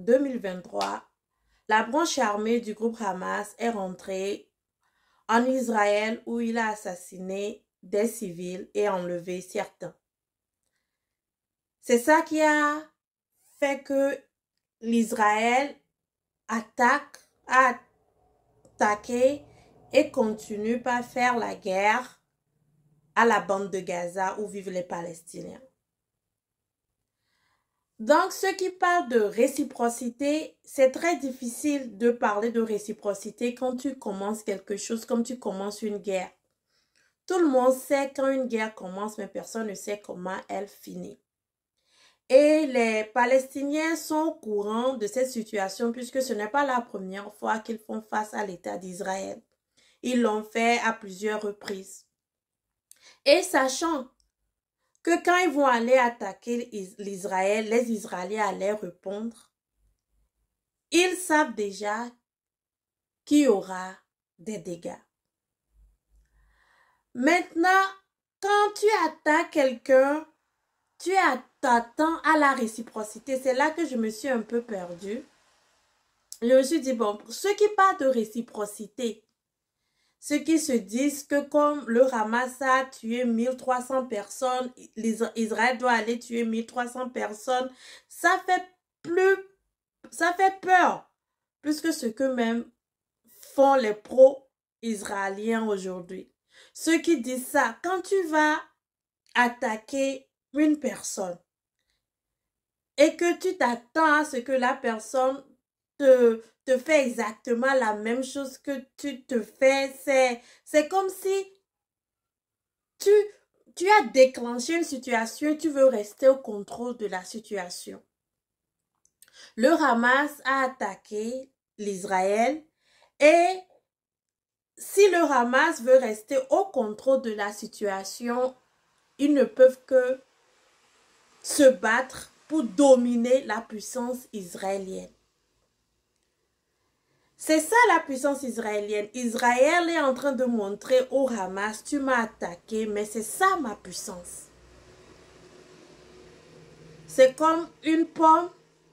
2023, la branche armée du groupe Hamas est rentrée en Israël où il a assassiné des civils et enlevé certains. C'est ça qui a fait que l'Israël a attaqué et continue par faire la guerre à la bande de Gaza où vivent les Palestiniens. Donc, ceux qui parlent de réciprocité, c'est très difficile de parler de réciprocité quand tu commences quelque chose, comme tu commences une guerre. Tout le monde sait quand une guerre commence, mais personne ne sait comment elle finit. Et les Palestiniens sont au courant de cette situation puisque ce n'est pas la première fois qu'ils font face à l'État d'Israël. Ils l'ont fait à plusieurs reprises. Et sachant que quand ils vont aller attaquer l'Israël, les Israéliens allaient répondre, ils savent déjà qu'il y aura des dégâts. Maintenant, quand tu attaques quelqu'un, tu t'attends à la réciprocité. C'est là que je me suis un peu perdue. Je me suis dit, bon, pour ceux qui parlent de réciprocité, ceux qui se disent que comme le Hamas a tué 1300 personnes, Israël doit aller tuer 1300 personnes, ça fait peur. Plus que ce que même font les pro-israéliens aujourd'hui. Ceux qui disent ça, quand tu vas attaquer une personne et que tu t'attends à ce que la personne te fait exactement la même chose que tu te fais, c'est comme si tu as déclenché une situation et tu veux rester au contrôle de la situation. Le Hamas a attaqué l'Israël et si le Hamas veut rester au contrôle de la situation, ils ne peuvent que se battre pour dominer la puissance israélienne. C'est ça la puissance israélienne. Israël est en train de montrer au Hamas, tu m'as attaqué, mais c'est ça ma puissance. C'est comme une pomme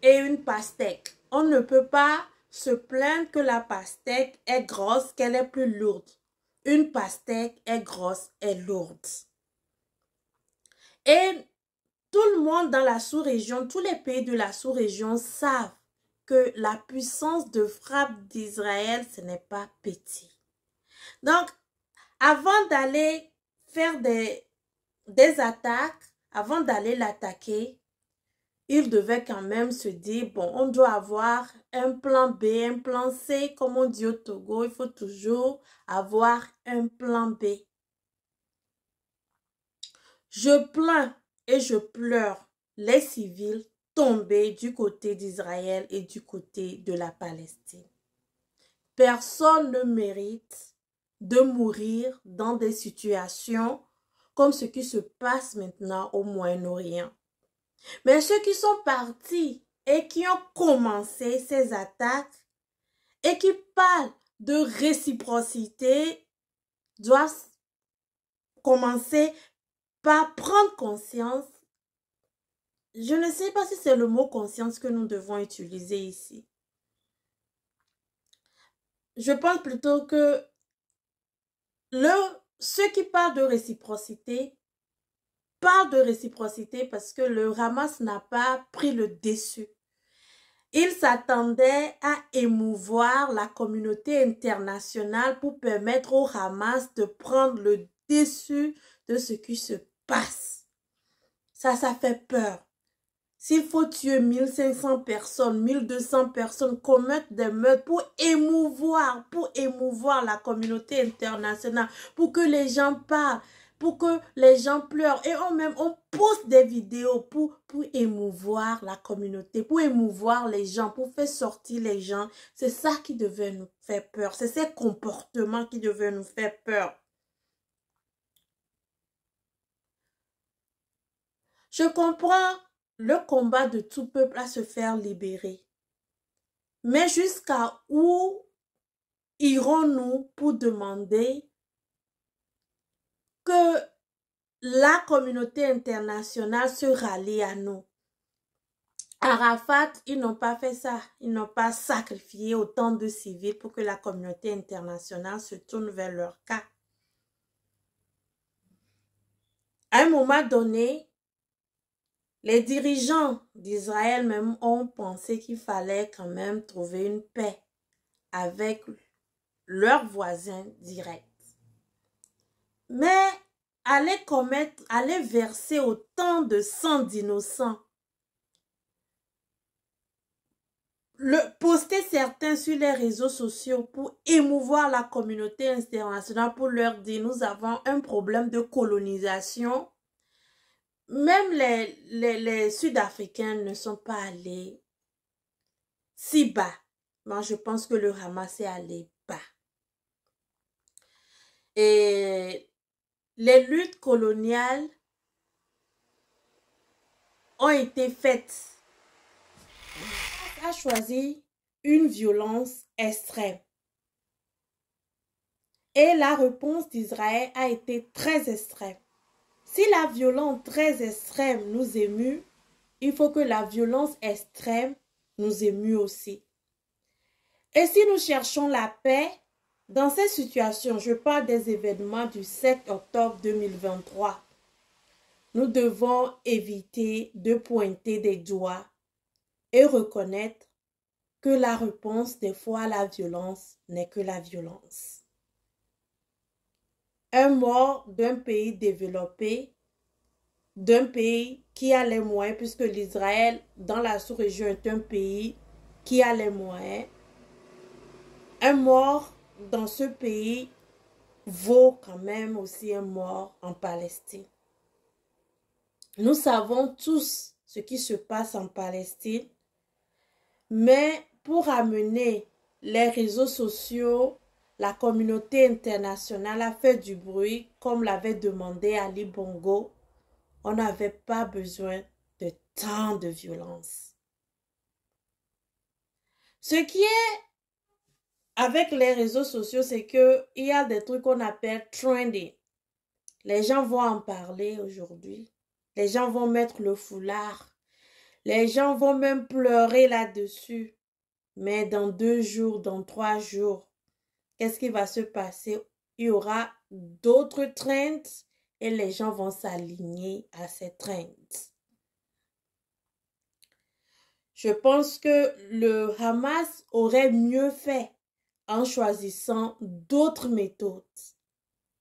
et une pastèque. On ne peut pas se plaindre que la pastèque est grosse, qu'elle est plus lourde. Une pastèque est grosse et lourde. Et tout le monde dans la sous-région, tous les pays de la sous-région savent que la puissance de frappe d'Israël, ce n'est pas petit. Donc, avant d'aller faire des attaques, avant d'aller l'attaquer, il devait quand même se dire, bon, on doit avoir un plan B, un plan C, comme on dit au Togo, il faut toujours avoir un plan B. Je plains et je pleure les civils tombés du côté d'Israël et du côté de la Palestine. Personne ne mérite de mourir dans des situations comme ce qui se passe maintenant au Moyen-Orient. Mais ceux qui sont partis et qui ont commencé ces attaques et qui parlent de réciprocité doivent commencer par prendre conscience. Je ne sais pas si c'est le mot conscience que nous devons utiliser ici. Je pense plutôt que ceux qui parlent de réciprocité parce que le Hamas n'a pas pris le dessus. Il s'attendait à émouvoir la communauté internationale pour permettre au Hamas de prendre le dessus de ce qui se passe. Ça fait peur. S'il faut tuer 1500 personnes, 1200 personnes, commettre des meurtres pour émouvoir la communauté internationale, pour que les gens parlent, pour que les gens pleurent. Et on poste des vidéos pour émouvoir la communauté, pour émouvoir les gens, pour faire sortir les gens. C'est ça qui devait nous faire peur. C'est ces comportements qui devaient nous faire peur. Je comprends le combat de tout peuple à se faire libérer. Mais jusqu'à où irons-nous pour demander que la communauté internationale se rallie à nous? Arafat, ils n'ont pas fait ça. Ils n'ont pas sacrifié autant de civils pour que la communauté internationale se tourne vers leur cas. À un moment donné, les dirigeants d'Israël même ont pensé qu'il fallait quand même trouver une paix avec leurs voisins directs. Mais aller verser autant de sang d'innocents, poster certains sur les réseaux sociaux pour émouvoir la communauté internationale, pour leur dire nous avons un problème de colonisation. Même les Sud-Africains ne sont pas allés si bas. Moi, je pense que le Hamas est allé bas. Et les luttes coloniales ont été faites. A choisi une violence extrême. Et la réponse d'Israël a été très extrême. Si la violence très extrême nous émue, il faut que la violence extrême nous émue aussi. Et si nous cherchons la paix, dans ces situations, je parle des événements du 7 octobre 2023, nous devons éviter de pointer des doigts et reconnaître que la réponse des fois à la violence n'est que la violence. Un mort d'un pays développé, d'un pays qui a les moyens, puisque l'Israël dans la sous-région est un pays qui a les moyens, un mort dans ce pays vaut quand même aussi un mort en Palestine. Nous savons tous ce qui se passe en Palestine, mais pour amener les réseaux sociaux, la communauté internationale a fait du bruit, comme l'avait demandé Ali Bongo. On n'avait pas besoin de tant de violence. Ce qui est avec les réseaux sociaux, c'est qu'il y a des trucs qu'on appelle trending. Les gens vont en parler aujourd'hui. Les gens vont mettre le foulard. Les gens vont même pleurer là-dessus. Mais dans 2 jours, dans 3 jours, qu'est-ce qui va se passer? Il y aura d'autres trends et les gens vont s'aligner à ces trends. Je pense que le Hamas aurait mieux fait en choisissant d'autres méthodes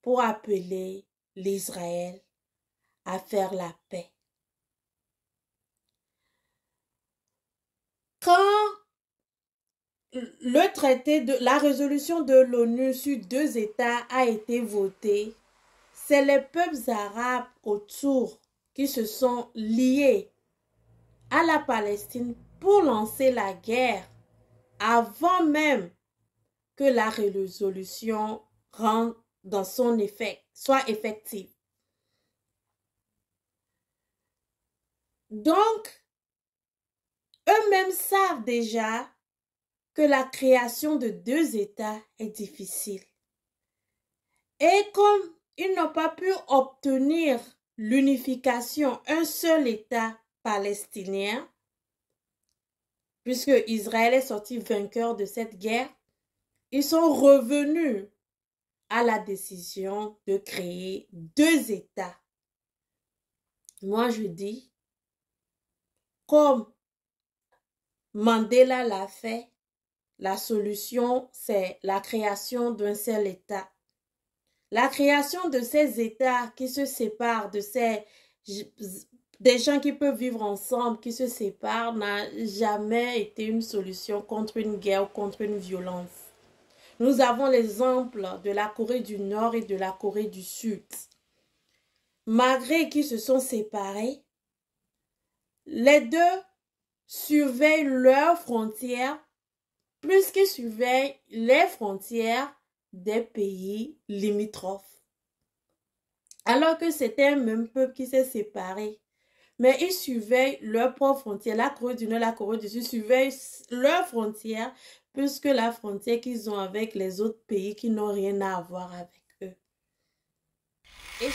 pour appeler l'Israël à faire la paix. Quand le traité de la résolution de l'ONU sur 2 États a été votée, c'est les peuples arabes autour qui se sont liés à la Palestine pour lancer la guerre avant même que la résolution rentre dans son effet, soit effective. Donc, eux-mêmes savent déjà que la création de 2 États est difficile. Et comme ils n'ont pas pu obtenir l'unification, un seul État palestinien, puisque Israël est sorti vainqueur de cette guerre, ils sont revenus à la décision de créer 2 États. Moi, je dis, comme Mandela l'a fait, la solution, c'est la création d'un seul État. La création de ces États qui se séparent, des gens qui peuvent vivre ensemble, qui se séparent, n'a jamais été une solution contre une guerre ou contre une violence. Nous avons l'exemple de la Corée du Nord et de la Corée du Sud. Malgré qu'ils se sont séparés, les deux surveillent leurs frontières plus qu'ils surveillent les frontières des pays limitrophes. Alors que c'était un même peuple qui s'est séparé. Mais ils surveillent leurs propres frontières. La Corée du Nord, la Corée du Sud surveillent leurs frontières plus que la frontière qu'ils ont avec les autres pays qui n'ont rien à voir avec eux. Et